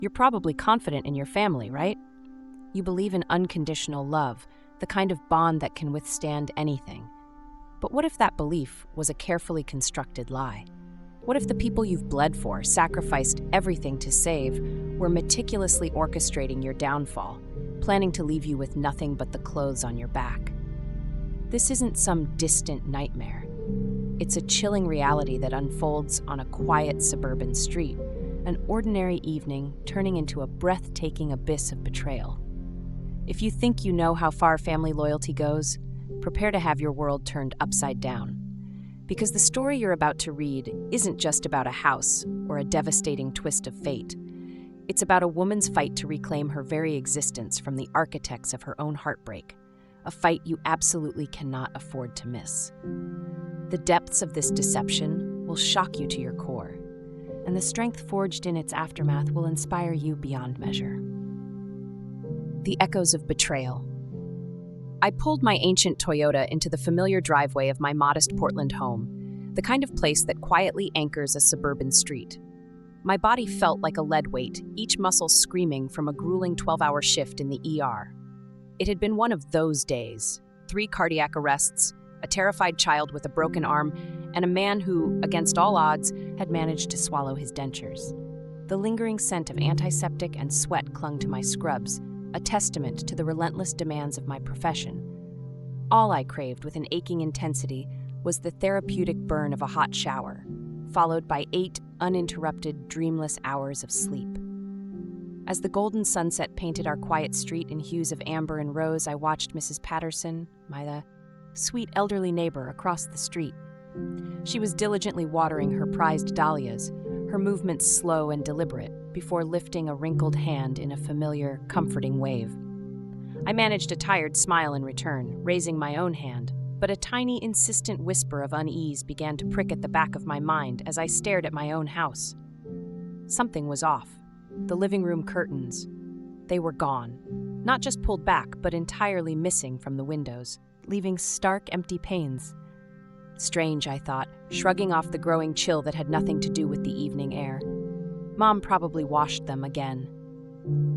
You're probably confident in your family, right? You believe in unconditional love, the kind of bond that can withstand anything. But what if that belief was a carefully constructed lie? What if the people you've bled for, sacrificed everything to save, were meticulously orchestrating your downfall, planning to leave you with nothing but the clothes on your back? This isn't some distant nightmare. It's a chilling reality that unfolds on a quiet suburban street, an ordinary evening turning into a breathtaking abyss of betrayal. If you think you know how far family loyalty goes, prepare to have your world turned upside down. Because the story you're about to read isn't just about a house or a devastating twist of fate. It's about a woman's fight to reclaim her very existence from the architects of her own heartbreak, a fight you absolutely cannot afford to miss. The depths of this deception will shock you to your core, and the strength forged in its aftermath will inspire you beyond measure. The echoes of betrayal. I pulled my ancient Toyota into the familiar driveway of my modest Portland home, the kind of place that quietly anchors a suburban street. My body felt like a lead weight, each muscle screaming from a grueling 12-hour shift in the ER. It had been one of those days: 3 cardiac arrests, a terrified child with a broken arm, and a man who, against all odds, had managed to swallow his dentures. The lingering scent of antiseptic and sweat clung to my scrubs, a testament to the relentless demands of my profession. All I craved with an aching intensity was the therapeutic burn of a hot shower, followed by 8 uninterrupted, dreamless hours of sleep. As the golden sunset painted our quiet street in hues of amber and rose, I watched Mrs. Patterson, my sweet elderly neighbor across the street. She was diligently watering her prized dahlias, her movements slow and deliberate, before lifting a wrinkled hand in a familiar, comforting wave. I managed a tired smile in return, raising my own hand, but a tiny, insistent whisper of unease began to prick at the back of my mind as I stared at my own house. Something was off. The living room curtains. They were gone. Not just pulled back, but entirely missing from the windows, leaving stark, empty panes. Strange, I thought, shrugging off the growing chill that had nothing to do with the evening air. Mom probably washed them again.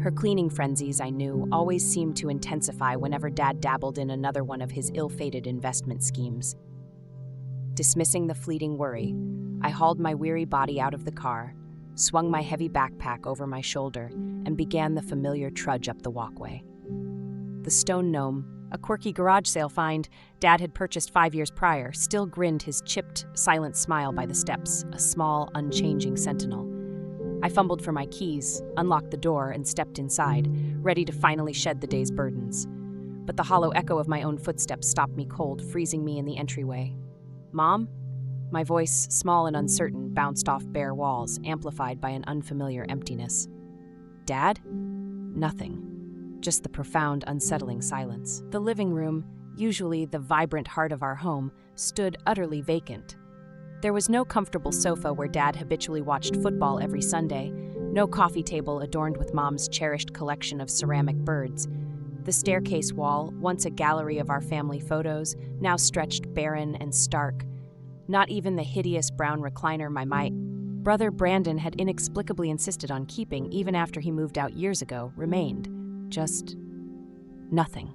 Her cleaning frenzies, I knew, always seemed to intensify whenever Dad dabbled in another one of his ill-fated investment schemes. Dismissing the fleeting worry, I hauled my weary body out of the car, swung my heavy backpack over my shoulder, and began the familiar trudge up the walkway. The stone gnome, a quirky garage sale find Dad had purchased 5 years prior, still grinned his chipped, silent smile by the steps, a small, unchanging sentinel. I fumbled for my keys, unlocked the door, and stepped inside, ready to finally shed the day's burdens. But the hollow echo of my own footsteps stopped me cold, freezing me in the entryway. "Mom?" My voice, small and uncertain, bounced off bare walls, amplified by an unfamiliar emptiness. "Dad?" Nothing. Just the profound, unsettling silence. The living room, usually the vibrant heart of our home, stood utterly vacant. There was no comfortable sofa where Dad habitually watched football every Sunday, no coffee table adorned with Mom's cherished collection of ceramic birds. The staircase wall, once a gallery of our family photos, now stretched barren and stark. Not even the hideous brown recliner my brother Brandon had inexplicably insisted on keeping even after he moved out years ago remained. Just nothing.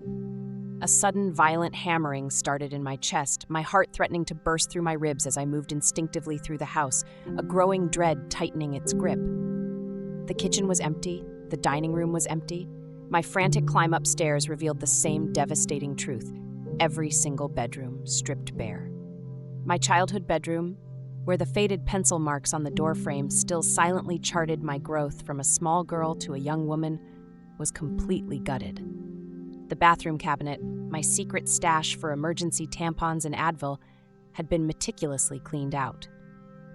A sudden, violent hammering started in my chest, my heart threatening to burst through my ribs as I moved instinctively through the house, a growing dread tightening its grip. The kitchen was empty, the dining room was empty. My frantic climb upstairs revealed the same devastating truth: every single bedroom stripped bare. My childhood bedroom, where the faded pencil marks on the doorframe still silently charted my growth from a small girl to a young woman, was completely gutted. The bathroom cabinet, my secret stash for emergency tampons and Advil, had been meticulously cleaned out.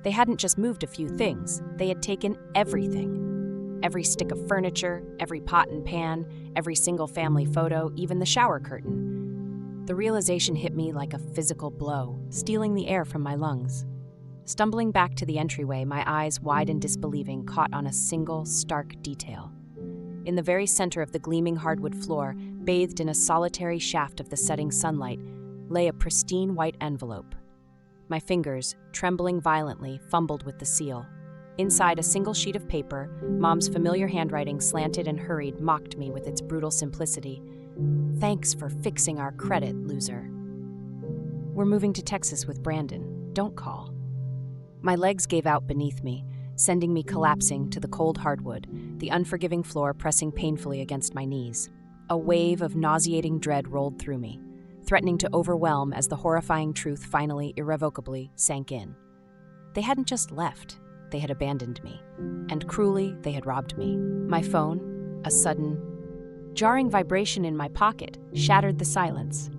They hadn't just moved a few things, they had taken everything. Every stick of furniture, every pot and pan, every single family photo, even the shower curtain. The realization hit me like a physical blow, stealing the air from my lungs. Stumbling back to the entryway, my eyes wide and disbelieving caught on a single, stark detail. In the very center of the gleaming hardwood floor, bathed in a solitary shaft of the setting sunlight, lay a pristine white envelope. My fingers, trembling violently, fumbled with the seal. Inside a single sheet of paper, Mom's familiar handwriting, slanted and hurried, mocked me with its brutal simplicity. "Thanks for fixing our credit, loser. We're moving to Texas with Brandon. Don't call." My legs gave out beneath me, sending me collapsing to the cold hardwood, the unforgiving floor pressing painfully against my knees. A wave of nauseating dread rolled through me, threatening to overwhelm as the horrifying truth finally, irrevocably, sank in. They hadn't just left, they had abandoned me. And cruelly, they had robbed me. My phone, a sudden, jarring vibration in my pocket, shattered the silence.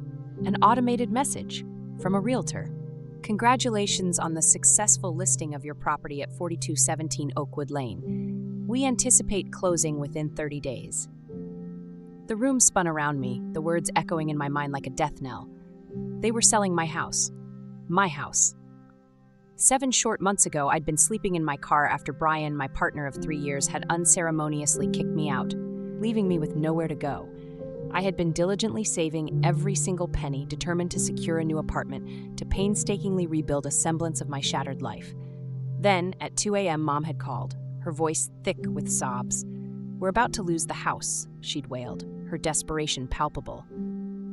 An automated message from a realtor. "Congratulations on the successful listing of your property at 4217 Oakwood Lane. We anticipate closing within 30 days. The room spun around me, the words echoing in my mind like a death knell. They were selling my house. My house. 7 short months ago, I'd been sleeping in my car after Brian, my partner of 3 years, had unceremoniously kicked me out, leaving me with nowhere to go. I had been diligently saving every single penny, determined to secure a new apartment, to painstakingly rebuild a semblance of my shattered life. Then, at 2 a.m., Mom had called, her voice thick with sobs. "We're about to lose the house," she'd wailed, her desperation palpable.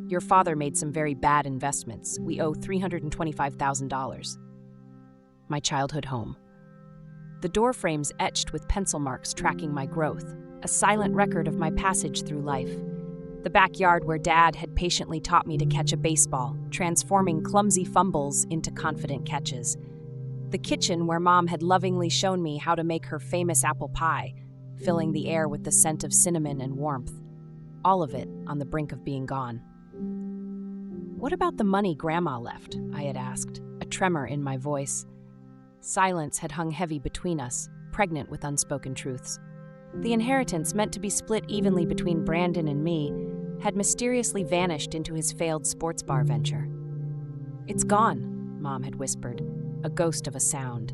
"Your father made some very bad investments. We owe $325,000. My childhood home. The door frames etched with pencil marks tracking my growth, a silent record of my passage through life. The backyard where Dad had patiently taught me to catch a baseball, transforming clumsy fumbles into confident catches. The kitchen where Mom had lovingly shown me how to make her famous apple pie, filling the air with the scent of cinnamon and warmth. All of it on the brink of being gone. "What about the money Grandma left?" I had asked, a tremor in my voice. Silence had hung heavy between us, pregnant with unspoken truths. The inheritance, meant to be split evenly between Brandon and me, had mysteriously vanished into his failed sports bar venture. "It's gone," Mom had whispered, a ghost of a sound.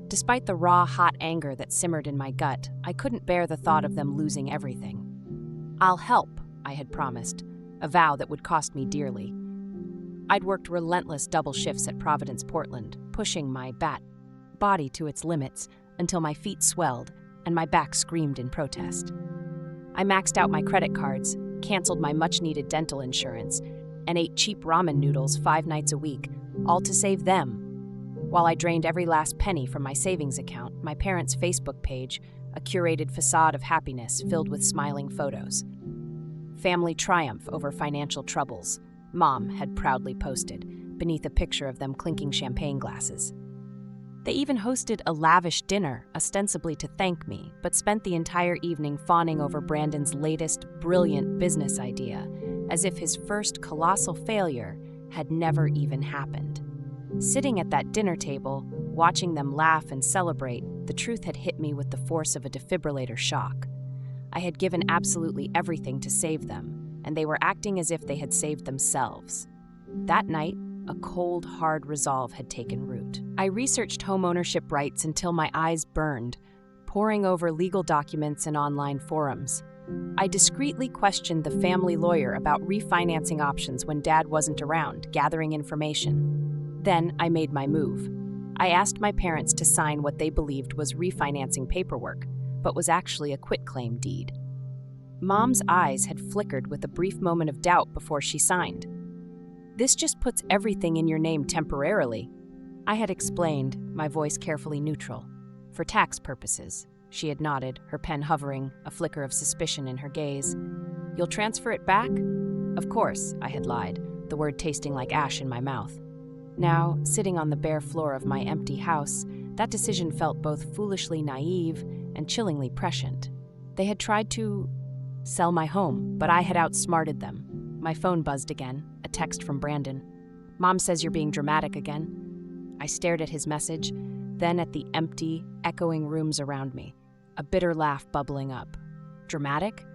Despite the raw, hot anger that simmered in my gut, I couldn't bear the thought of them losing everything. "I'll help," I had promised, a vow that would cost me dearly. I'd worked relentless double shifts at Providence, Portland, pushing my body to its limits until my feet swelled and my back screamed in protest. I maxed out my credit cards, canceled my much-needed dental insurance, and ate cheap ramen noodles 5 nights a week, all to save them. While I drained every last penny from my savings account, my parents' Facebook page, a curated facade of happiness filled with smiling photos. "Family triumph over financial troubles," Mom had proudly posted, beneath a picture of them clinking champagne glasses. They even hosted a lavish dinner, ostensibly to thank me, but spent the entire evening fawning over Brandon's latest, brilliant business idea, as if his first colossal failure had never even happened. Sitting at that dinner table, watching them laugh and celebrate, the truth had hit me with the force of a defibrillator shock. I had given absolutely everything to save them, and they were acting as if they had saved themselves. That night, a cold, hard resolve had taken root. I researched homeownership rights until my eyes burned, poring over legal documents and online forums. I discreetly questioned the family lawyer about refinancing options when Dad wasn't around, gathering information. Then I made my move. I asked my parents to sign what they believed was refinancing paperwork, but was actually a quitclaim deed. Mom's eyes had flickered with a brief moment of doubt before she signed. "This just puts everything in your name temporarily," I had explained, my voice carefully neutral. "For tax purposes." She had nodded, her pen hovering, a flicker of suspicion in her gaze. "You'll transfer it back?" "Of course," I had lied, the word tasting like ash in my mouth. Now, sitting on the bare floor of my empty house, that decision felt both foolishly naive and chillingly prescient. They had tried to sell my home, but I had outsmarted them. My phone buzzed again, a text from Brandon. "Mom says you're being dramatic again." I stared at his message, then at the empty, echoing rooms around me, a bitter laugh bubbling up. Dramatic?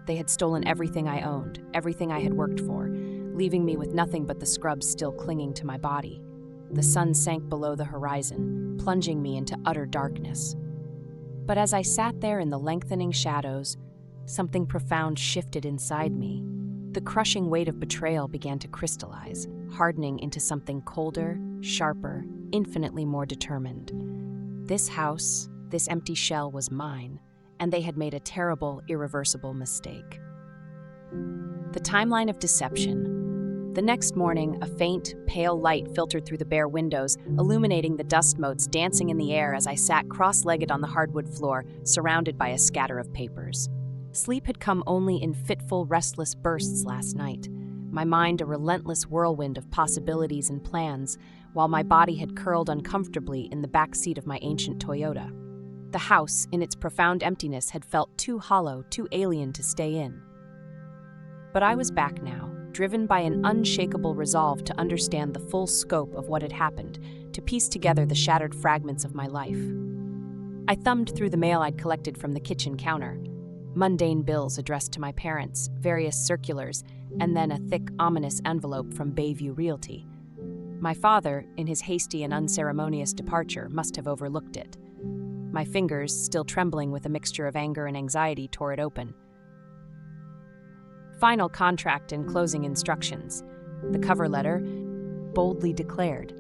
They had stolen everything I owned, everything I had worked for, leaving me with nothing but the scrubs still clinging to my body. The sun sank below the horizon, plunging me into utter darkness. But as I sat there in the lengthening shadows, something profound shifted inside me. The crushing weight of betrayal began to crystallize, hardening into something colder, sharper, infinitely more determined. This house, this empty shell was mine, and they had made a terrible, irreversible mistake. The timeline of deception. The next morning, a faint, pale light filtered through the bare windows, illuminating the dust motes dancing in the air as I sat cross-legged on the hardwood floor, surrounded by a scatter of papers. Sleep had come only in fitful, restless bursts last night, my mind a relentless whirlwind of possibilities and plans, while my body had curled uncomfortably in the back seat of my ancient Toyota. The house, in its profound emptiness, had felt too hollow, too alien to stay in. But I was back now, driven by an unshakable resolve to understand the full scope of what had happened, to piece together the shattered fragments of my life. I thumbed through the mail I'd collected from the kitchen counter. Mundane bills addressed to my parents, various circulars, and then a thick, ominous envelope from Bayview Realty. My father, in his hasty and unceremonious departure, must have overlooked it. My fingers, still trembling with a mixture of anger and anxiety, tore it open. Final contract and closing instructions. The cover letter boldly declared.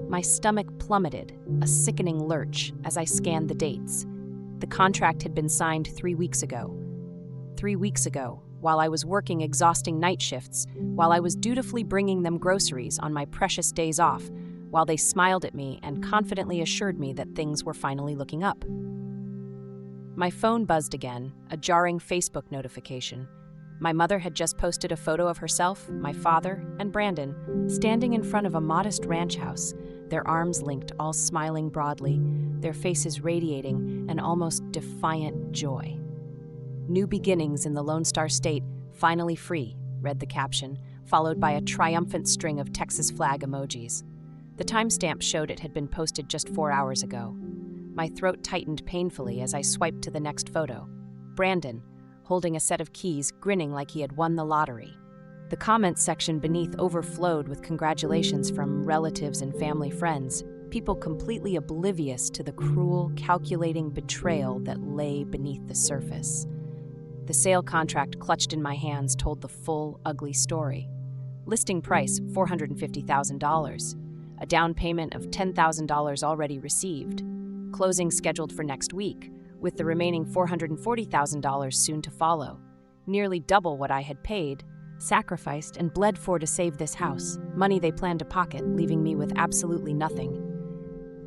My stomach plummeted, a sickening lurch, as I scanned the dates. The contract had been signed 3 weeks ago. 3 weeks ago, while I was working exhausting night shifts, while I was dutifully bringing them groceries on my precious days off, while they smiled at me and confidently assured me that things were finally looking up. My phone buzzed again, a jarring Facebook notification. My mother had just posted a photo of herself, my father, and Brandon, standing in front of a modest ranch house, their arms linked, all smiling broadly, their faces radiating an almost defiant joy. "New beginnings in the Lone Star State, finally free," read the caption, followed by a triumphant string of Texas flag emojis. The timestamp showed it had been posted just 4 hours ago. My throat tightened painfully as I swiped to the next photo. Brandon, holding a set of keys, grinning like he had won the lottery. The comments section beneath overflowed with congratulations from relatives and family friends, people completely oblivious to the cruel, calculating betrayal that lay beneath the surface. The sale contract clutched in my hands told the full, ugly story. Listing price, $450,000. A down payment of $10,000 already received. Closing scheduled for next week, with the remaining $440,000 soon to follow. Nearly double what I had paid, sacrificed, and bled for to save this house, money they planned to pocket, leaving me with absolutely nothing.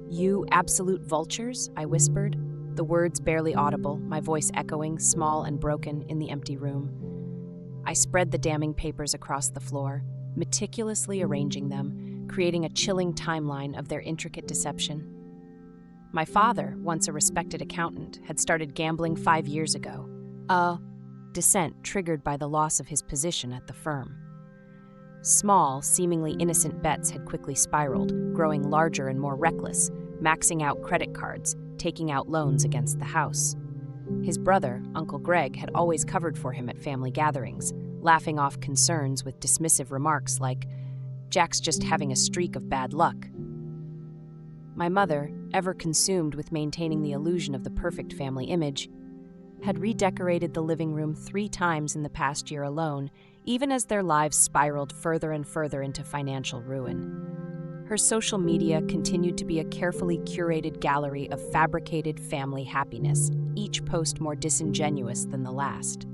"You absolute vultures?" I whispered, the words barely audible, my voice echoing, small and broken, in the empty room. I spread the damning papers across the floor, meticulously arranging them, creating a chilling timeline of their intricate deception. My father, once a respected accountant, had started gambling 5 years ago, a descent triggered by the loss of his position at the firm. Small, seemingly innocent bets had quickly spiraled, growing larger and more reckless, maxing out credit cards, taking out loans against the house. His brother, Uncle Greg, had always covered for him at family gatherings, laughing off concerns with dismissive remarks like, "Jack's just having a streak of bad luck." My mother, ever consumed with maintaining the illusion of the perfect family image, had redecorated the living room 3 times in the past year alone, even as their lives spiraled further and further into financial ruin. Her social media continued to be a carefully curated gallery of fabricated family happiness, each post more disingenuous than the last.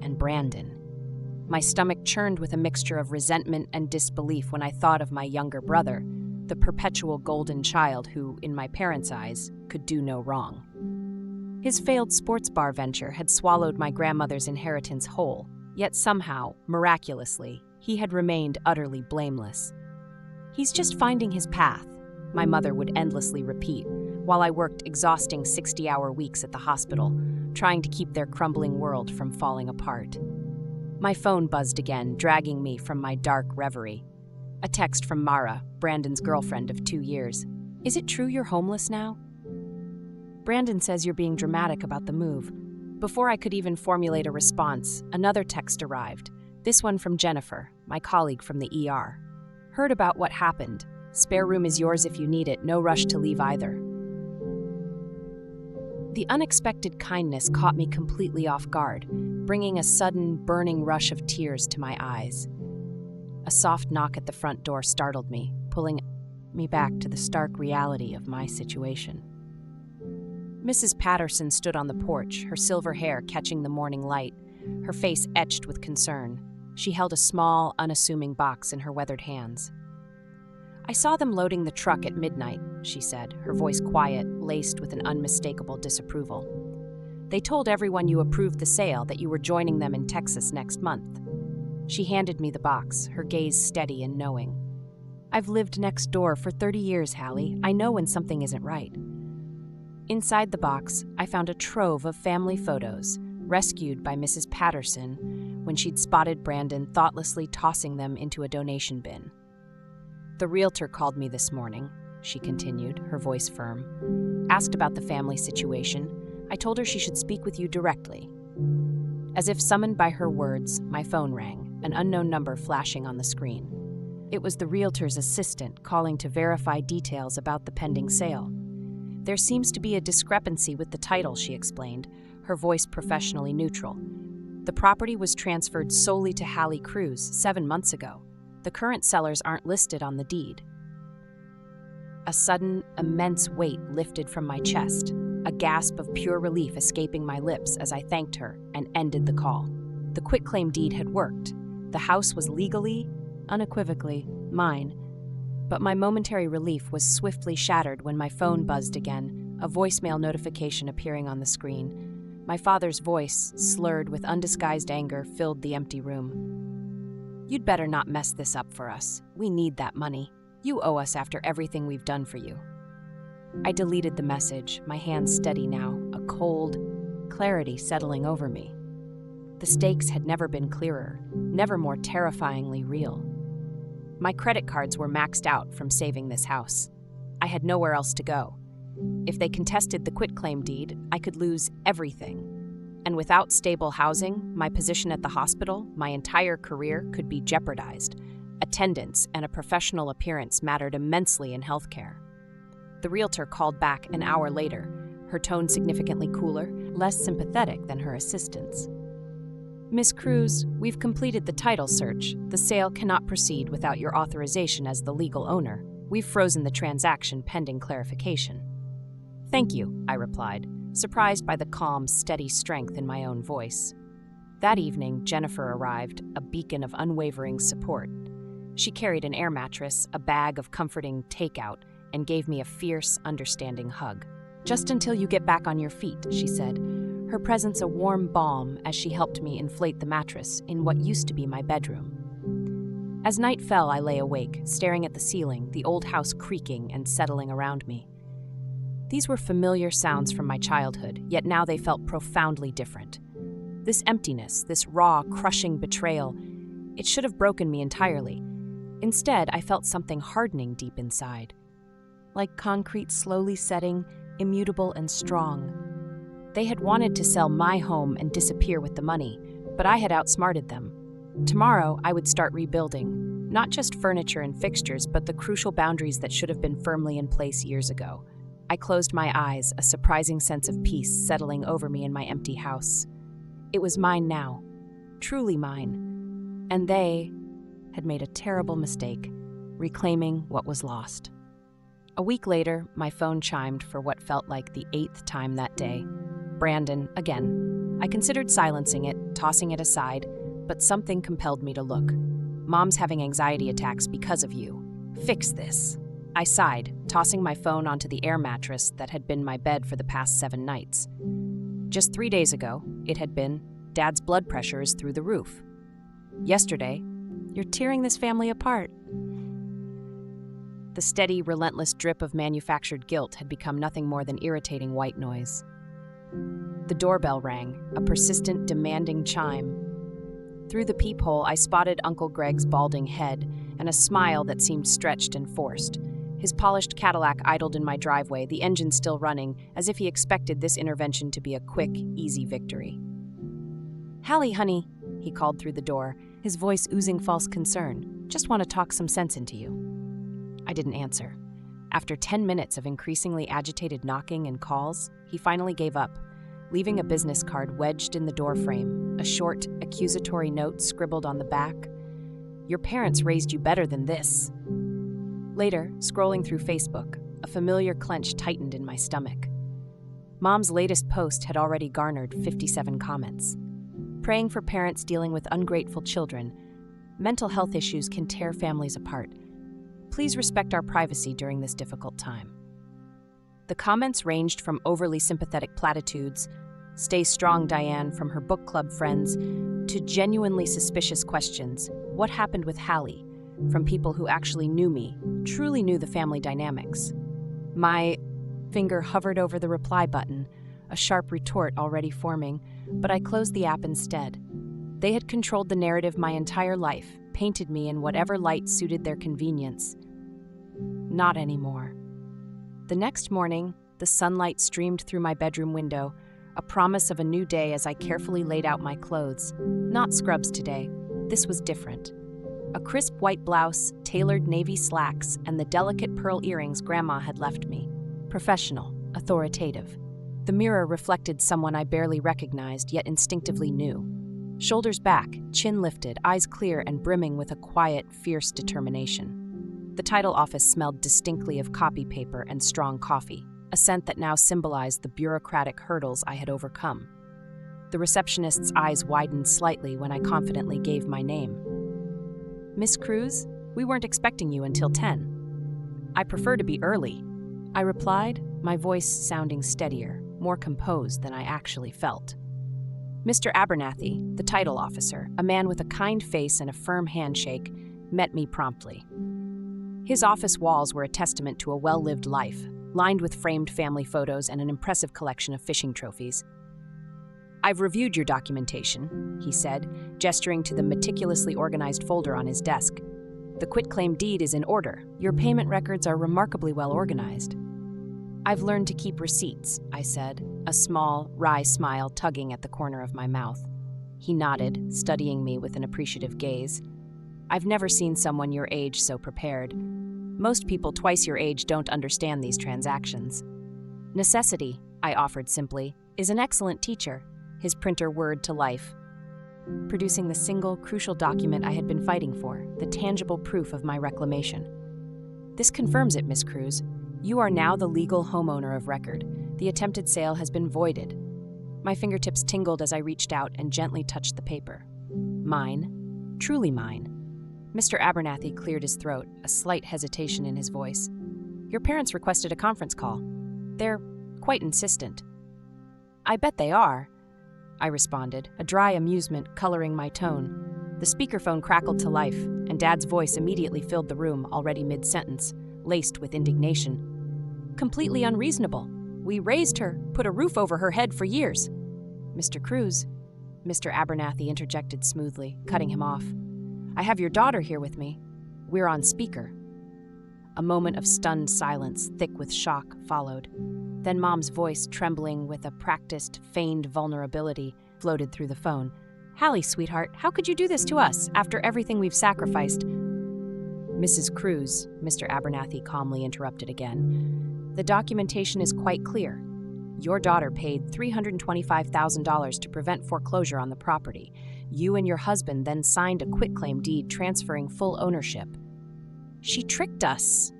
And Brandon. My stomach churned with a mixture of resentment and disbelief when I thought of my younger brother, the perpetual golden child who, in my parents' eyes, could do no wrong. His failed sports bar venture had swallowed my grandmother's inheritance whole, yet somehow, miraculously, he had remained utterly blameless. "He's just finding his path," my mother would endlessly repeat, while I worked exhausting 60-hour weeks at the hospital, trying to keep their crumbling world from falling apart. My phone buzzed again, dragging me from my dark reverie. A text from Mara, Brandon's girlfriend of 2 years. "Is it true you're homeless now? Brandon says you're being dramatic about the move." Before I could even formulate a response, another text arrived, this one from Jennifer, my colleague from the ER. "Heard about what happened. Spare room is yours if you need it, no rush to leave either." The unexpected kindness caught me completely off guard, bringing a sudden, burning rush of tears to my eyes. A soft knock at the front door startled me, pulling me back to the stark reality of my situation. Mrs. Patterson stood on the porch, her silver hair catching the morning light, her face etched with concern. She held a small, unassuming box in her weathered hands. "I saw them loading the truck at midnight," she said, her voice quiet, laced with an unmistakable disapproval. "They told everyone you approved the sale that you were joining them in Texas next month." She handed me the box, her gaze steady and knowing. "I've lived next door for 30 years, Hallie. I know when something isn't right." Inside the box, I found a trove of family photos, rescued by Mrs. Patterson when she'd spotted Brandon thoughtlessly tossing them into a donation bin. "The realtor called me this morning," she continued, her voice firm. "Asked about the family situation. I told her she should speak with you directly." As if summoned by her words, my phone rang, an unknown number flashing on the screen. It was the realtor's assistant calling to verify details about the pending sale. "There seems to be a discrepancy with the title," she explained, her voice professionally neutral. "The property was transferred solely to Hallie Cruz 7 months ago. The current sellers aren't listed on the deed." A sudden, immense weight lifted from my chest, a gasp of pure relief escaping my lips as I thanked her and ended the call. The quitclaim deed had worked. The house was legally, unequivocally, mine. But my momentary relief was swiftly shattered when my phone buzzed again, a voicemail notification appearing on the screen. My father's voice, slurred with undisguised anger, filled the empty room. "You'd better not mess this up for us. We need that money. You owe us after everything we've done for you." I deleted the message, my hands steady now, a cold clarity settling over me. The stakes had never been clearer, never more terrifyingly real. My credit cards were maxed out from saving this house. I had nowhere else to go. If they contested the quitclaim deed, I could lose everything. And without stable housing, my position at the hospital, my entire career could be jeopardized. Attendance and a professional appearance mattered immensely in healthcare. The realtor called back an hour later, her tone significantly cooler, less sympathetic than her assistant's. "Miss Cruz, we've completed the title search. The sale cannot proceed without your authorization as the legal owner. We've frozen the transaction pending clarification." "Thank you," I replied, surprised by the calm, steady strength in my own voice. That evening, Jennifer arrived, a beacon of unwavering support. She carried an air mattress, a bag of comforting takeout, and gave me a fierce, understanding hug. "Just until you get back on your feet," she said, her presence a warm balm as she helped me inflate the mattress in what used to be my bedroom. As night fell, I lay awake, staring at the ceiling, the old house creaking and settling around me. These were familiar sounds from my childhood, yet now they felt profoundly different. This emptiness, this raw, crushing betrayal, it should have broken me entirely. Instead, I felt something hardening deep inside. Like concrete slowly setting, immutable and strong. They had wanted to sell my home and disappear with the money, but I had outsmarted them. Tomorrow, I would start rebuilding, not just furniture and fixtures, but the crucial boundaries that should have been firmly in place years ago. I closed my eyes, a surprising sense of peace settling over me in my empty house. It was mine now, truly mine, and they had made a terrible mistake, reclaiming what was lost. A week later, my phone chimed for what felt like the 8th time that day. Brandon, again. I considered silencing it, tossing it aside, but something compelled me to look. "Mom's having anxiety attacks because of you. Fix this." I sighed, tossing my phone onto the air mattress that had been my bed for the past 7 nights. Just 3 days ago, it had been, "Dad's blood pressure is through the roof." Yesterday, "You're tearing this family apart." The steady, relentless drip of manufactured guilt had become nothing more than irritating white noise. The doorbell rang, a persistent, demanding chime. Through the peephole, I spotted Uncle Greg's balding head and a smile that seemed stretched and forced. His polished Cadillac idled in my driveway, the engine still running, as if he expected this intervention to be a quick, easy victory. "Hallie, honey," he called through the door, his voice oozing false concern. "Just want to talk some sense into you." I didn't answer. After 10 minutes of increasingly agitated knocking and calls, he finally gave up, leaving a business card wedged in the doorframe, a short, accusatory note scribbled on the back. "Your parents raised you better than this." Later, scrolling through Facebook, a familiar clench tightened in my stomach. Mom's latest post had already garnered 57 comments. Praying for parents dealing with ungrateful children. Mental health issues can tear families apart. Please respect our privacy during this difficult time. The comments ranged from overly sympathetic platitudes, "Stay strong, Diane," from her book club friends, to genuinely suspicious questions, "What happened with Hallie?" from people who actually knew me, truly knew the family dynamics. My finger hovered over the reply button, a sharp retort already forming, but I closed the app instead. They had controlled the narrative my entire life, painted me in whatever light suited their convenience. Not anymore. The next morning, the sunlight streamed through my bedroom window, a promise of a new day as I carefully laid out my clothes. Not scrubs today. This was different. A crisp white blouse, tailored navy slacks, and the delicate pearl earrings Grandma had left me. Professional, authoritative. The mirror reflected someone I barely recognized, yet instinctively knew. Shoulders back, chin lifted, eyes clear and brimming with a quiet, fierce determination. The title office smelled distinctly of copy paper and strong coffee, a scent that now symbolized the bureaucratic hurdles I had overcome. The receptionist's eyes widened slightly when I confidently gave my name. "Miss Cruz, we weren't expecting you until 10. "I prefer to be early," I replied, my voice sounding steadier, more composed than I actually felt. Mr. Abernathy, the title officer, a man with a kind face and a firm handshake, met me promptly. His office walls were a testament to a well-lived life, lined with framed family photos and an impressive collection of fishing trophies. "I've reviewed your documentation," he said, gesturing to the meticulously organized folder on his desk. "The quitclaim deed is in order. Your payment records are remarkably well organized." "I've learned to keep receipts," I said, a small, wry smile tugging at the corner of my mouth. He nodded, studying me with an appreciative gaze. "I've never seen someone your age so prepared. Most people twice your age don't understand these transactions." "Necessity," I offered simply, "is an excellent teacher," his printer whirred to life, producing the single, crucial document I had been fighting for, the tangible proof of my reclamation. "This confirms it, Miss Cruz. You are now the legal homeowner of record. The attempted sale has been voided." My fingertips tingled as I reached out and gently touched the paper. Mine. Truly mine. Mr. Abernathy cleared his throat, a slight hesitation in his voice. "Your parents requested a conference call. They're quite insistent." "I bet they are," I responded, a dry amusement coloring my tone. The speakerphone crackled to life, and Dad's voice immediately filled the room, already mid-sentence, laced with indignation. "Completely unreasonable. We raised her, put a roof over her head for years." "Mr. Cruz," Mr. Abernathy interjected smoothly, cutting him off. "I have your daughter here with me. We're on speaker." A moment of stunned silence, thick with shock, followed. Then Mom's voice, trembling with a practiced, feigned vulnerability, floated through the phone. "Hallie, sweetheart, how could you do this to us, after everything we've sacrificed?" "Mrs. Cruz," Mr. Abernathy calmly interrupted again, "the documentation is quite clear. Your daughter paid $325,000 to prevent foreclosure on the property. You and your husband then signed a quitclaim deed transferring full ownership." "She tricked us."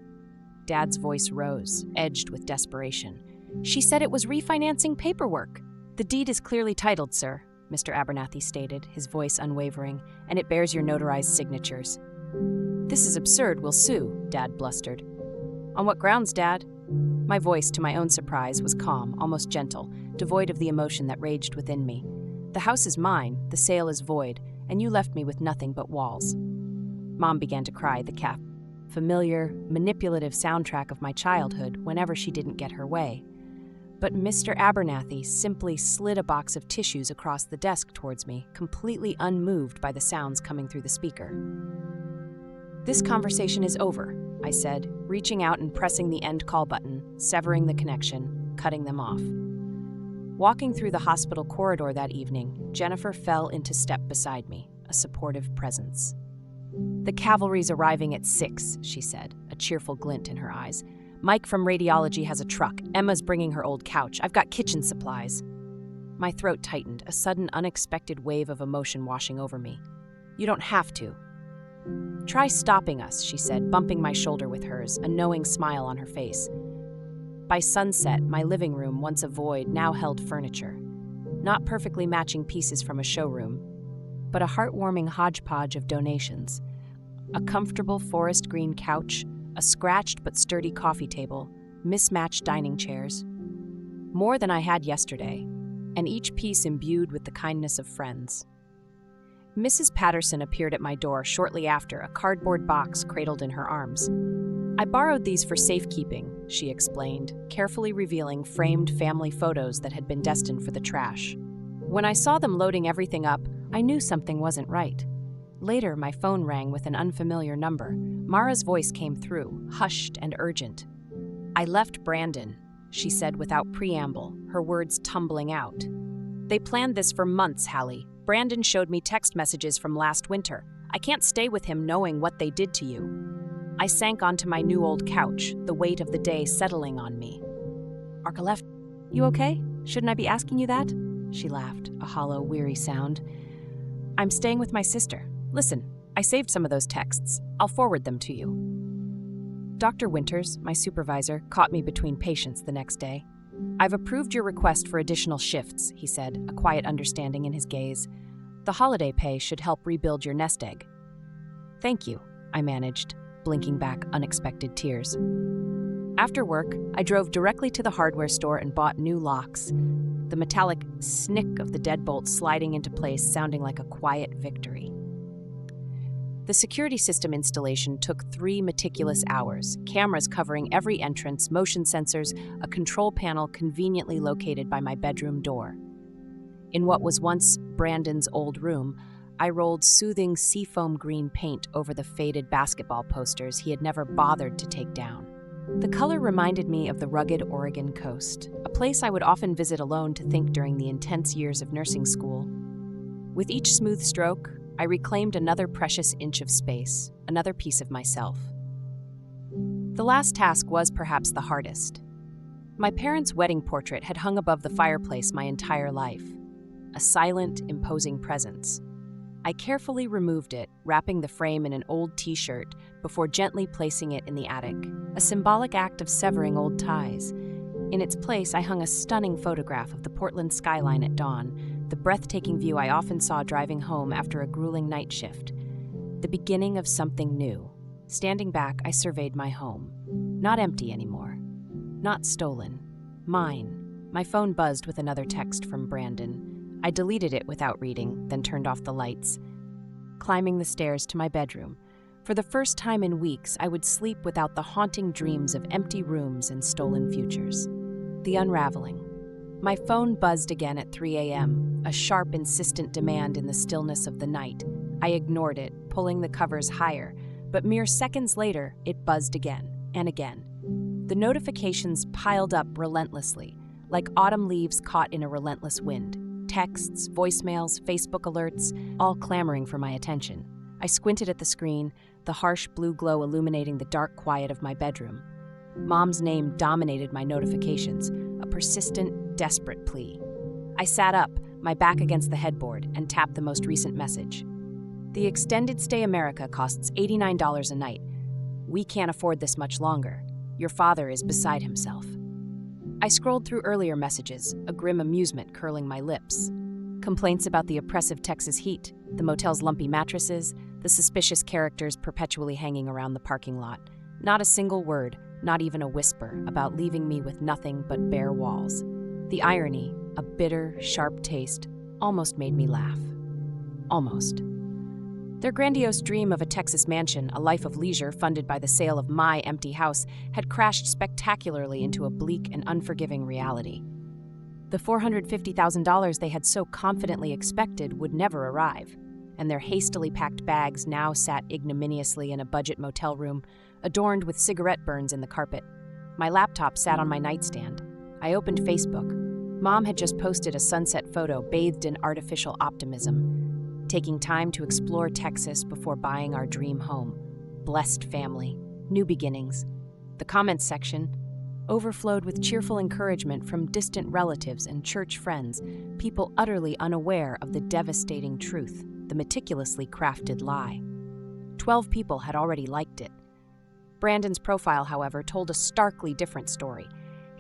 Dad's voice rose, edged with desperation. "She said it was refinancing paperwork." "The deed is clearly titled, sir," Mr. Abernathy stated, his voice unwavering, "and it bears your notarized signatures." "This is absurd, we'll sue," Dad blustered. "On what grounds, Dad?" My voice, to my own surprise, was calm, almost gentle, devoid of the emotion that raged within me. "The house is mine, the sale is void, and you left me with nothing but walls." Mom began to cry, the familiar, manipulative soundtrack of my childhood whenever she didn't get her way. But Mr. Abernathy simply slid a box of tissues across the desk towards me, completely unmoved by the sounds coming through the speaker. "This conversation is over," I said, reaching out and pressing the end call button, severing the connection, cutting them off. Walking through the hospital corridor that evening, Jennifer fell into step beside me, a supportive presence. "The cavalry's arriving at 6, she said, a cheerful glint in her eyes. "Mike from radiology has a truck. Emma's bringing her old couch. I've got kitchen supplies." My throat tightened, a sudden unexpected wave of emotion washing over me. "You don't have to." "Try stopping us," she said, bumping my shoulder with hers, a knowing smile on her face. By sunset, my living room, once a void, now held furniture. Not perfectly matching pieces from a showroom, but a heartwarming hodgepodge of donations. A comfortable forest green couch, a scratched but sturdy coffee table, mismatched dining chairs. More than I had yesterday, and each piece imbued with the kindness of friends. Mrs. Patterson appeared at my door shortly after, a cardboard box cradled in her arms. "I borrowed these for safekeeping," she explained, carefully revealing framed family photos that had been destined for the trash. When I saw them loading everything up, I knew something wasn't right. Later, my phone rang with an unfamiliar number. Mara's voice came through, hushed and urgent. "I left Brandon," she said without preamble, her words tumbling out. "They planned this for months, Hallie. Brandon showed me text messages from last winter. I can't stay with him knowing what they did to you." I sank onto my new old couch, the weight of the day settling on me. "Arkalef, you okay? Shouldn't I be asking you that?" She laughed, a hollow, weary sound. "I'm staying with my sister. Listen, I saved some of those texts. I'll forward them to you." Dr. Winters, my supervisor, caught me between patients the next day. "I've approved your request for additional shifts," he said, a quiet understanding in his gaze. "The holiday pay should help rebuild your nest egg." "Thank you," I managed, blinking back unexpected tears. After work, I drove directly to the hardware store and bought new locks, the metallic snick of the deadbolt sliding into place sounding like a quiet victory. The security system installation took 3 meticulous hours, cameras covering every entrance, motion sensors, a control panel conveniently located by my bedroom door. In what was once Brandon's old room, I rolled soothing seafoam green paint over the faded basketball posters he had never bothered to take down. The color reminded me of the rugged Oregon coast, a place I would often visit alone to think during the intense years of nursing school. With each smooth stroke, I reclaimed another precious inch of space, another piece of myself. The last task was perhaps the hardest. My parents' wedding portrait had hung above the fireplace my entire life, a silent, imposing presence. I carefully removed it, wrapping the frame in an old t-shirt before gently placing it in the attic, a symbolic act of severing old ties. In its place, I hung a stunning photograph of the Portland skyline at dawn, the breathtaking view I often saw driving home after a grueling night shift. The beginning of something new. Standing back, I surveyed my home. Not empty anymore. Not stolen. Mine. My phone buzzed with another text from Brandon. I deleted it without reading, then turned off the lights. Climbing the stairs to my bedroom. For the first time in weeks, I would sleep without the haunting dreams of empty rooms and stolen futures. The unraveling. My phone buzzed again at 3 a.m., a sharp, insistent demand in the stillness of the night. I ignored it, pulling the covers higher, but mere seconds later, it buzzed again and again. The notifications piled up relentlessly, like autumn leaves caught in a relentless wind. Texts, voicemails, Facebook alerts, all clamoring for my attention. I squinted at the screen, the harsh blue glow illuminating the dark quiet of my bedroom. Mom's name dominated my notifications, a persistent, desperate plea. I sat up, my back against the headboard, and tapped the most recent message. "The extended stay America costs $89 a night. We can't afford this much longer. Your father is beside himself." I scrolled through earlier messages, a grim amusement curling my lips. Complaints about the oppressive Texas heat, the motel's lumpy mattresses, the suspicious characters perpetually hanging around the parking lot. Not a single word, not even a whisper, about leaving me with nothing but bare walls. The irony, a bitter, sharp taste, almost made me laugh. Almost. Their grandiose dream of a Texas mansion, a life of leisure funded by the sale of my empty house, had crashed spectacularly into a bleak and unforgiving reality. The $450,000 they had so confidently expected would never arrive, and their hastily packed bags now sat ignominiously in a budget motel room, adorned with cigarette burns in the carpet. My laptop sat on my nightstand. I opened Facebook. Mom had just posted a sunset photo bathed in artificial optimism, taking time to explore Texas before buying our dream home. Blessed family, new beginnings. The comments section overflowed with cheerful encouragement from distant relatives and church friends, people utterly unaware of the devastating truth, the meticulously crafted lie. 12 people had already liked it. Brandon's profile, however, told a starkly different story.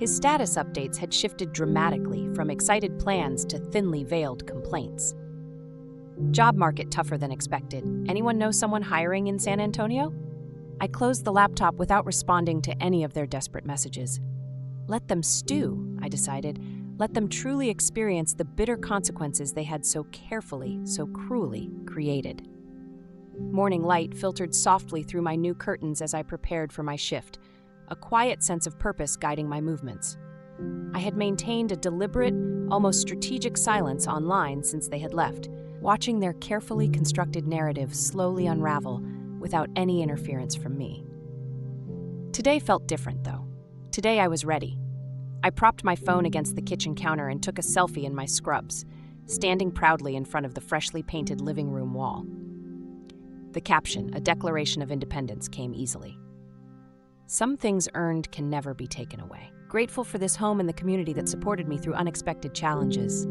His status updates had shifted dramatically from excited plans to thinly veiled complaints. Job market tougher than expected. Anyone know someone hiring in San Antonio? I closed the laptop without responding to any of their desperate messages. Let them stew, I decided. Let them truly experience the bitter consequences they had so carefully, so cruelly created. Morning light filtered softly through my new curtains as I prepared for my shift, a quiet sense of purpose guiding my movements. I had maintained a deliberate, almost strategic silence online since they had left, watching their carefully constructed narrative slowly unravel without any interference from me. Today felt different, though. Today I was ready. I propped my phone against the kitchen counter and took a selfie in my scrubs, standing proudly in front of the freshly painted living room wall. The caption, a declaration of independence, came easily. Some things earned can never be taken away. Grateful for this home and the community that supported me through unexpected challenges.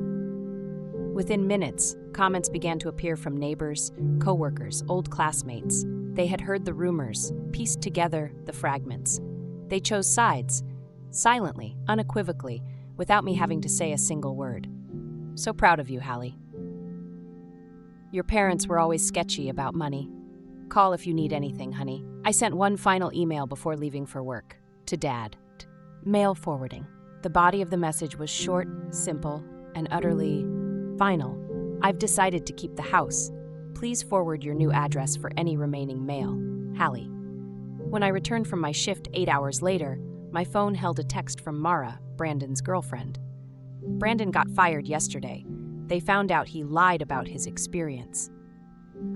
Within minutes, comments began to appear from neighbors, coworkers, old classmates. They had heard the rumors, pieced together the fragments. They chose sides, silently, unequivocally, without me having to say a single word. So proud of you, Hallie. Your parents were always sketchy about money. Call if you need anything, honey. I sent one final email before leaving for work. To Dad. Mail forwarding. The body of the message was short, simple, and utterly final. I've decided to keep the house. Please forward your new address for any remaining mail. Hallie. When I returned from my shift 8 hours later, my phone held a text from Mara, Brandon's girlfriend. Brandon got fired yesterday. They found out he lied about his experience.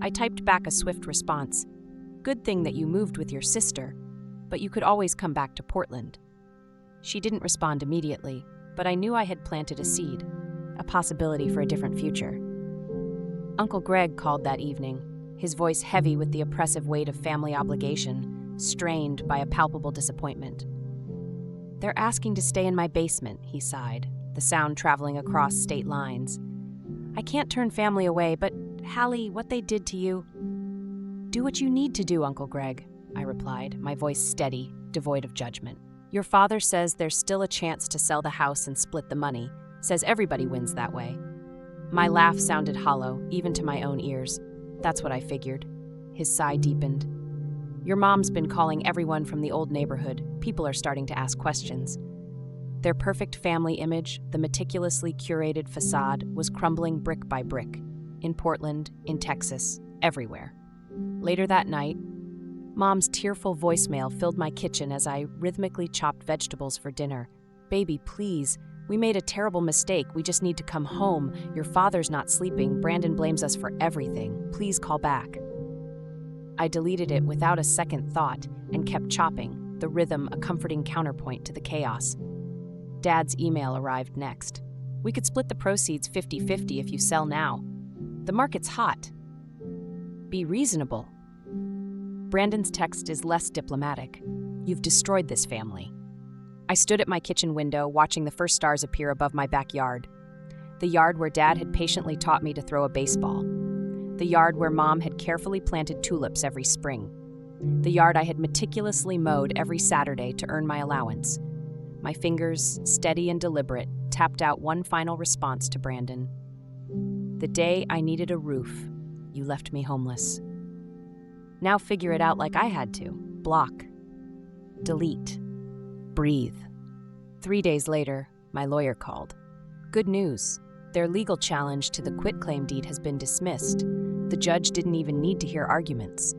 I typed back a swift response. Good thing that you moved with your sister, but you could always come back to Portland. She didn't respond immediately, but I knew I had planted a seed, a possibility for a different future. Uncle Greg called that evening, his voice heavy with the oppressive weight of family obligation, strained by a palpable disappointment. They're asking to stay in my basement, he sighed, the sound traveling across state lines. I can't turn family away, but Hallie, what they did to you... Do what you need to do, Uncle Greg, I replied, my voice steady, devoid of judgment. Your father says there's still a chance to sell the house and split the money, says everybody wins that way. My laugh sounded hollow, even to my own ears. That's what I figured. His sigh deepened. Your mom's been calling everyone from the old neighborhood. People are starting to ask questions. Their perfect family image, the meticulously curated facade, was crumbling brick by brick. In Portland, in Texas, everywhere. Later that night, Mom's tearful voicemail filled my kitchen as I rhythmically chopped vegetables for dinner. Baby, please. We made a terrible mistake. We just need to come home. Your father's not sleeping. Brandon blames us for everything. Please call back. I deleted it without a second thought and kept chopping, the rhythm a comforting counterpoint to the chaos. Dad's email arrived next. We could split the proceeds 50-50 if you sell now. The market's hot. Be reasonable. Brandon's text is less diplomatic. You've destroyed this family. I stood at my kitchen window, watching the first stars appear above my backyard. The yard where Dad had patiently taught me to throw a baseball. The yard where Mom had carefully planted tulips every spring. The yard I had meticulously mowed every Saturday to earn my allowance. My fingers, steady and deliberate, tapped out one final response to Brandon. The day I needed a roof, you left me homeless. Now figure it out like I had to. Block. Delete. Breathe. 3 days later, my lawyer called. Good news. Their legal challenge to the quitclaim deed has been dismissed. The judge didn't even need to hear arguments.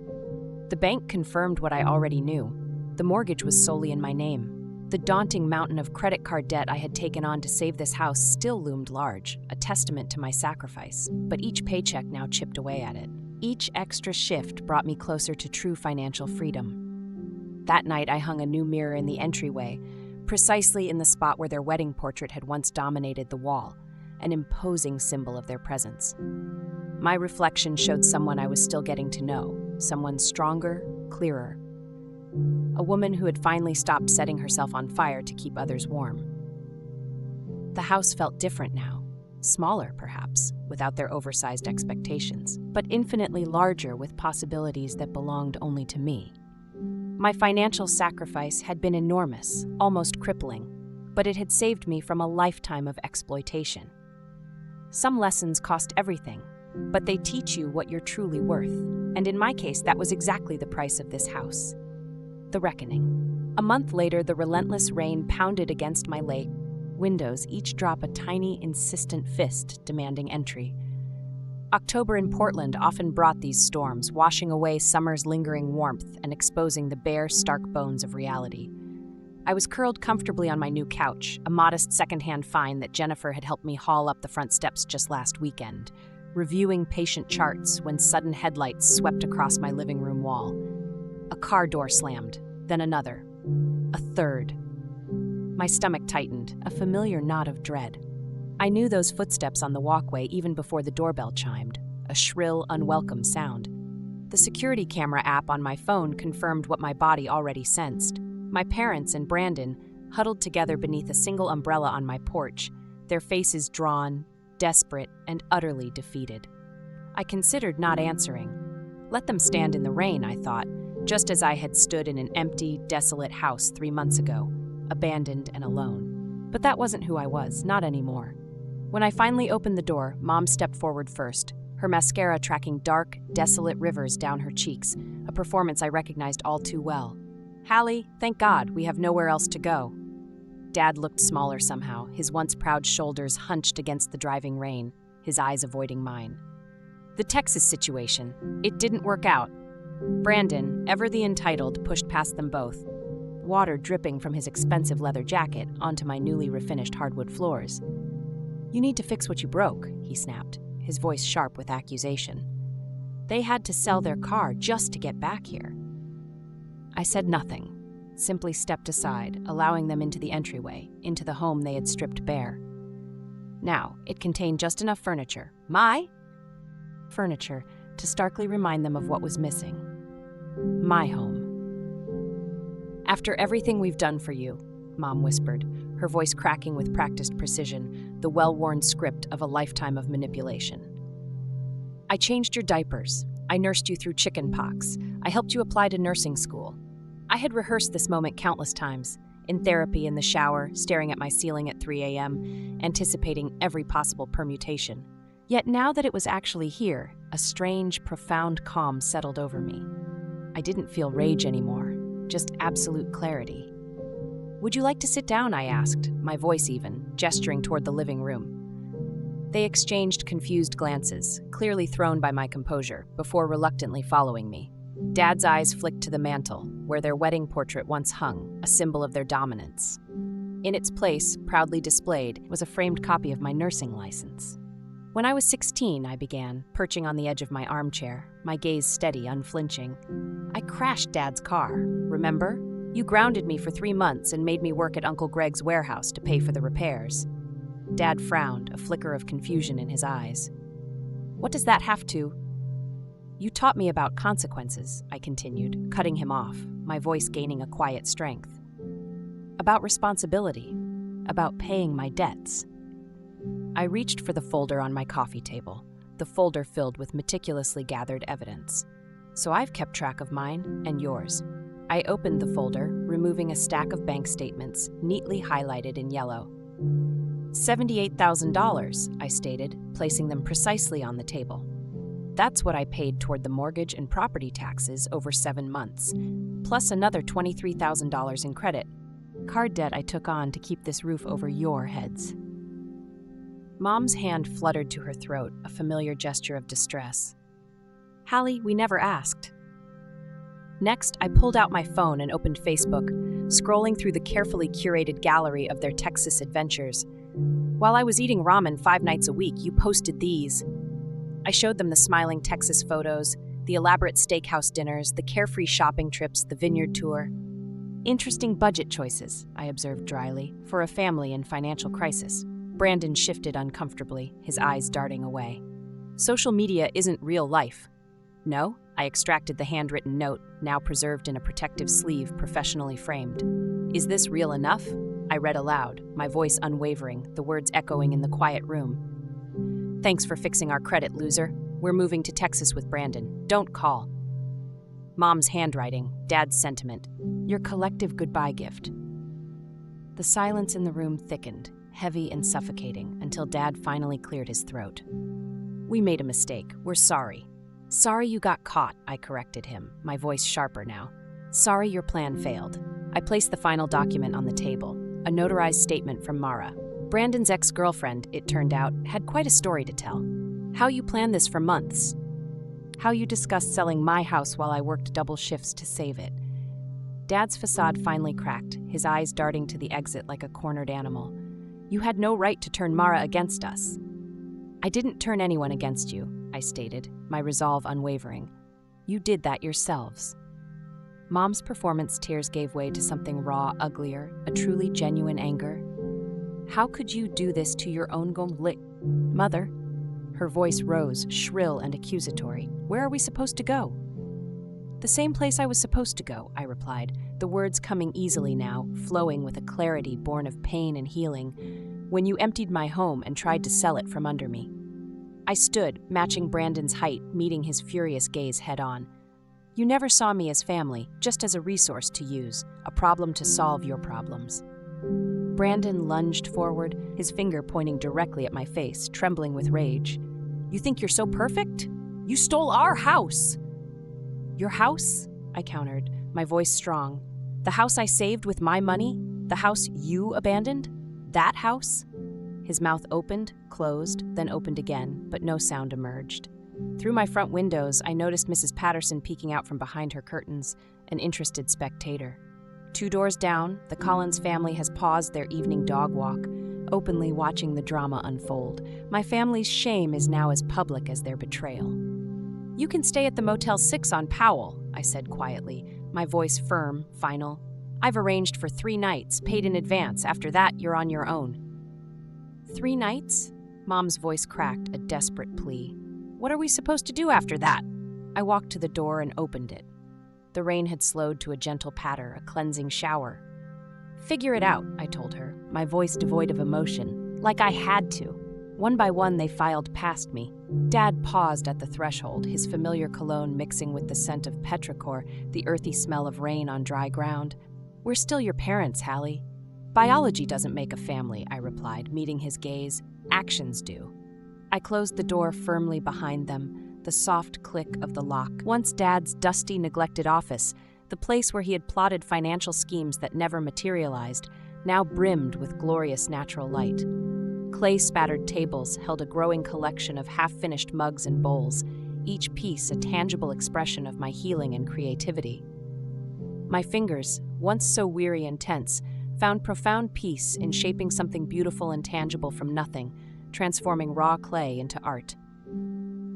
The bank confirmed what I already knew. The mortgage was solely in my name. The daunting mountain of credit card debt I had taken on to save this house still loomed large, a testament to my sacrifice. But each paycheck now chipped away at it. Each extra shift brought me closer to true financial freedom. That night, I hung a new mirror in the entryway, precisely in the spot where their wedding portrait had once dominated the wall, an imposing symbol of their presence. My reflection showed someone I was still getting to know, someone stronger, clearer. A woman who had finally stopped setting herself on fire to keep others warm. The house felt different now, smaller perhaps, without their oversized expectations, but infinitely larger with possibilities that belonged only to me. My financial sacrifice had been enormous, almost crippling, but it had saved me from a lifetime of exploitation. Some lessons cost everything, but they teach you what you're truly worth. And in my case, that was exactly the price of this house. The reckoning. A month later, the relentless rain pounded against my lake. Windows each drop a tiny, insistent fist demanding entry. October in Portland often brought these storms, washing away summer's lingering warmth and exposing the bare, stark bones of reality. I was curled comfortably on my new couch, a modest secondhand find that Jennifer had helped me haul up the front steps just last weekend, reviewing patient charts when sudden headlights swept across my living room wall. A car door slammed, then another, a third. My stomach tightened, a familiar knot of dread. I knew those footsteps on the walkway even before the doorbell chimed, a shrill, unwelcome sound. The security camera app on my phone confirmed what my body already sensed. My parents and Brandon huddled together beneath a single umbrella on my porch, their faces drawn, desperate, and utterly defeated. I considered not answering. Let them stand in the rain, I thought, just as I had stood in an empty, desolate house 3 months ago, abandoned and alone. But that wasn't who I was, not anymore. When I finally opened the door, Mom stepped forward first, her mascara tracking dark, desolate rivers down her cheeks, a performance I recognized all too well. "Hallie, thank God, we have nowhere else to go." Dad looked smaller somehow, his once proud shoulders hunched against the driving rain, his eyes avoiding mine. "The Texas situation. It didn't work out." Brandon, ever the entitled, pushed past them both, water dripping from his expensive leather jacket onto my newly refinished hardwood floors. "You need to fix what you broke," he snapped, his voice sharp with accusation. "They had to sell their car just to get back here." I said nothing, simply stepped aside, allowing them into the entryway, into the home they had stripped bare. Now, it contained just enough furniture, my furniture, to starkly remind them of what was missing. My home. "After everything we've done for you," Mom whispered, her voice cracking with practiced precision, the well-worn script of a lifetime of manipulation. "I changed your diapers. I nursed you through chicken pox. I helped you apply to nursing school." I had rehearsed this moment countless times, in therapy, in the shower, staring at my ceiling at 3 a.m., anticipating every possible permutation. Yet now that it was actually here, a strange, profound calm settled over me. I didn't feel rage anymore, just absolute clarity. "Would you like to sit down?" I asked, my voice even, gesturing toward the living room. They exchanged confused glances, clearly thrown by my composure, before reluctantly following me. Dad's eyes flicked to the mantel, where their wedding portrait once hung, a symbol of their dominance. In its place, proudly displayed, was a framed copy of my nursing license. "When I was 16, I began, perching on the edge of my armchair, my gaze steady, unflinching. "I crashed Dad's car, remember? You grounded me for 3 months and made me work at Uncle Greg's warehouse to pay for the repairs." Dad frowned, a flicker of confusion in his eyes. "What does that have to—" "You taught me about consequences," I continued, cutting him off, my voice gaining a quiet strength. "About responsibility, about paying my debts." I reached for the folder on my coffee table, the folder filled with meticulously gathered evidence. "So I've kept track of mine and yours." I opened the folder, removing a stack of bank statements, neatly highlighted in yellow. $78,000, I stated, placing them precisely on the table. That's what I paid toward the mortgage and property taxes over 7 months, plus another $23,000 in credit. Card debt I took on to keep this roof over your heads. Mom's hand fluttered to her throat, a familiar gesture of distress. "Hallie, we never asked." Next, I pulled out my phone and opened Facebook, scrolling through the carefully curated gallery of their Texas adventures. "While I was eating ramen 5 nights a week, you posted these." I showed them the smiling Texas photos, the elaborate steakhouse dinners, the carefree shopping trips, the vineyard tour. "Interesting budget choices," I observed dryly, "for a family in financial crisis." Brandon shifted uncomfortably, his eyes darting away. "Social media isn't real life." "No?" I extracted the handwritten note, now preserved in a protective sleeve professionally framed. "Is this real enough?" I read aloud, my voice unwavering, the words echoing in the quiet room. "Thanks for fixing our credit, loser. We're moving to Texas with Brandon. Don't call." Mom's handwriting, Dad's sentiment. Your collective goodbye gift. The silence in the room thickened, heavy and suffocating, until Dad finally cleared his throat. "We made a mistake. We're sorry." "Sorry you got caught," I corrected him, my voice sharper now. "Sorry your plan failed." I placed the final document on the table, a notarized statement from Mara. Brandon's ex-girlfriend, it turned out, had quite a story to tell. How you planned this for months. How you discussed selling my house while I worked double shifts to save it. Dad's facade finally cracked, his eyes darting to the exit like a cornered animal. "You had no right to turn Mara against us." "I didn't turn anyone against you," I stated, my resolve unwavering. "You did that yourselves." Mom's performance tears gave way to something raw, uglier, a truly genuine anger. "How could you do this to your own Mother?" Her voice rose, shrill and accusatory. "Where are we supposed to go?" "The same place I was supposed to go," I replied, the words coming easily now, flowing with a clarity born of pain and healing, "when you emptied my home and tried to sell it from under me." I stood, matching Brandon's height, meeting his furious gaze head-on. "You never saw me as family, just as a resource to use, a problem to solve your problems." Brandon lunged forward, his finger pointing directly at my face, trembling with rage. "You think you're so perfect? You stole our house!" "Your house?" I countered, my voice strong. "The house I saved with my money? The house you abandoned? That house?" His mouth opened, closed, then opened again, but no sound emerged. Through my front windows, I noticed Mrs. Patterson peeking out from behind her curtains, an interested spectator. 2 doors down, the Collins family has paused their evening dog walk, openly watching the drama unfold. My family's shame is now as public as their betrayal. "You can stay at the Motel 6 on Powell," I said quietly, my voice firm, final. "I've arranged for 3 nights, paid in advance. After that, you're on your own." 3 nights? Mom's voice cracked, a desperate plea. "What are we supposed to do after that?" I walked to the door and opened it. The rain had slowed to a gentle patter, a cleansing shower. "Figure it out," I told her, my voice devoid of emotion, like I had to. One by one, they filed past me. Dad paused at the threshold, his familiar cologne mixing with the scent of petrichor, the earthy smell of rain on dry ground. "We're still your parents, Hallie." "Biology doesn't make a family," I replied, meeting his gaze. "Actions do." I closed the door firmly behind them, the soft click of the lock. Once Dad's dusty, neglected office, the place where he had plotted financial schemes that never materialized, now brimmed with glorious natural light. Clay-spattered tables held a growing collection of half-finished mugs and bowls, each piece a tangible expression of my healing and creativity. My fingers, once so weary and tense, found profound peace in shaping something beautiful and tangible from nothing, transforming raw clay into art.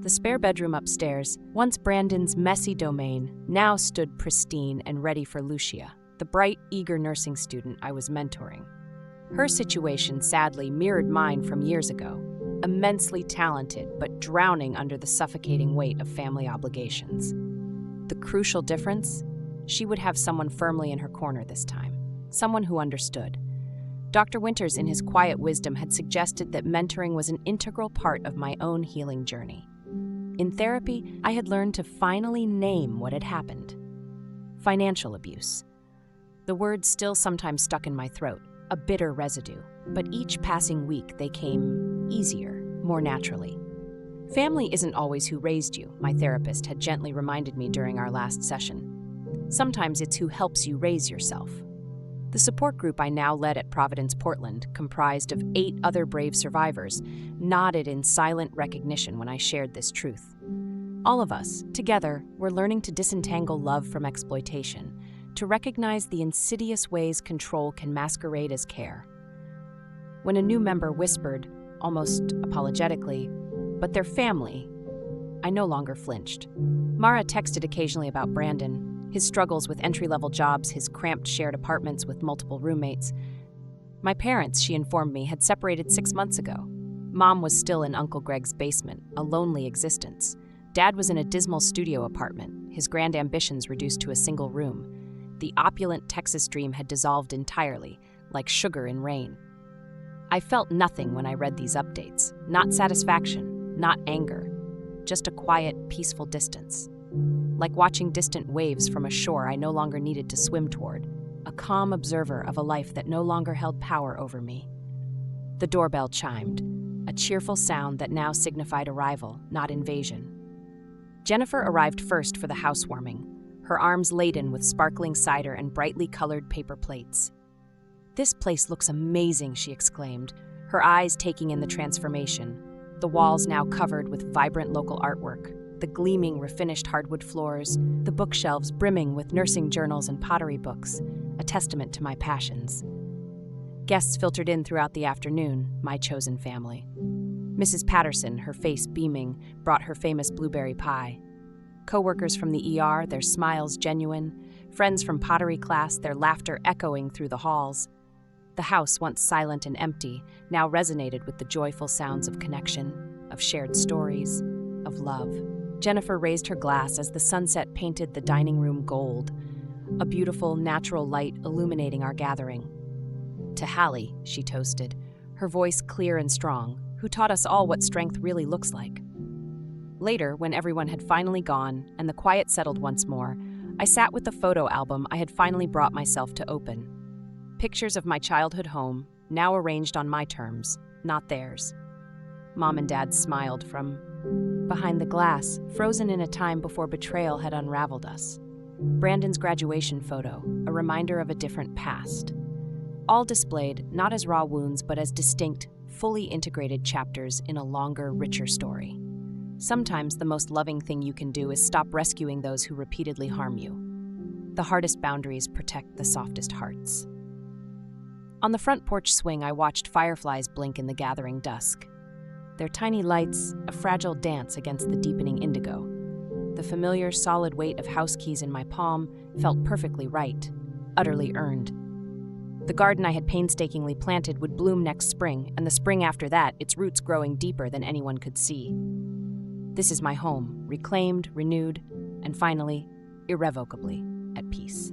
The spare bedroom upstairs, once Brandon's messy domain, now stood pristine and ready for Lucia, the bright, eager nursing student I was mentoring. Her situation sadly mirrored mine from years ago, immensely talented but drowning under the suffocating weight of family obligations. The crucial difference? She would have someone firmly in her corner this time, someone who understood. Dr. Winters, in his quiet wisdom, had suggested that mentoring was an integral part of my own healing journey. In therapy, I had learned to finally name what had happened. Financial abuse. The words still sometimes stuck in my throat, a bitter residue, but each passing week they came easier, more naturally. Family isn't always who raised you, my therapist had gently reminded me during our last session. Sometimes it's who helps you raise yourself. The support group I now led at Providence, Portland, comprised of 8 other brave survivors, nodded in silent recognition when I shared this truth. All of us, together, were learning to disentangle love from exploitation, to recognize the insidious ways control can masquerade as care. When a new member whispered, almost apologetically, "But they're family," I no longer flinched. Mara texted occasionally about Brandon, his struggles with entry-level jobs, his cramped shared apartments with multiple roommates. My parents, she informed me, had separated 6 months ago. Mom was still in Uncle Greg's basement, a lonely existence. Dad was in a dismal studio apartment, his grand ambitions reduced to a single room. The opulent Texas dream had dissolved entirely, like sugar in rain. I felt nothing when I read these updates, not satisfaction, not anger, just a quiet, peaceful distance. Like watching distant waves from a shore I no longer needed to swim toward. a calm observer of a life that no longer held power over me. The doorbell chimed, a cheerful sound that now signified arrival, not invasion. Jennifer arrived first for the housewarming, her arms laden with sparkling cider and brightly colored paper plates. "This place looks amazing," she exclaimed, her eyes taking in the transformation. The walls now covered with vibrant local artwork, the gleaming, refinished hardwood floors, the bookshelves brimming with nursing journals and pottery books, a testament to my passions. Guests filtered in throughout the afternoon, my chosen family. Mrs. Patterson, her face beaming, brought her famous blueberry pie. Co-workers from the ER, their smiles genuine, friends from pottery class, their laughter echoing through the halls. The house, once silent and empty, now resonated with the joyful sounds of connection, of shared stories, of love. Jennifer raised her glass as the sunset painted the dining room gold, a beautiful, natural light illuminating our gathering. "To Hallie," she toasted, her voice clear and strong, who taught us all what strength really looks like. Later, when everyone had finally gone and the quiet settled once more, I sat with the photo album I had finally brought myself to open. Pictures of my childhood home, now arranged on my terms, not theirs. Mom and Dad smiled from behind the glass, frozen in a time before betrayal had unraveled us. Brandon's graduation photo, a reminder of a different past. All displayed not as raw wounds, but as distinct, fully integrated chapters in a longer, richer story. Sometimes the most loving thing you can do is stop rescuing those who repeatedly harm you. The hardest boundaries protect the softest hearts. On the front porch swing, I watched fireflies blink in the gathering dusk. Their tiny lights, a fragile dance against the deepening indigo. The familiar, solid weight of house keys in my palm felt perfectly right, utterly earned. The garden I had painstakingly planted would bloom next spring, and the spring after that, its roots growing deeper than anyone could see. This is my home, reclaimed, renewed, and finally, irrevocably at peace.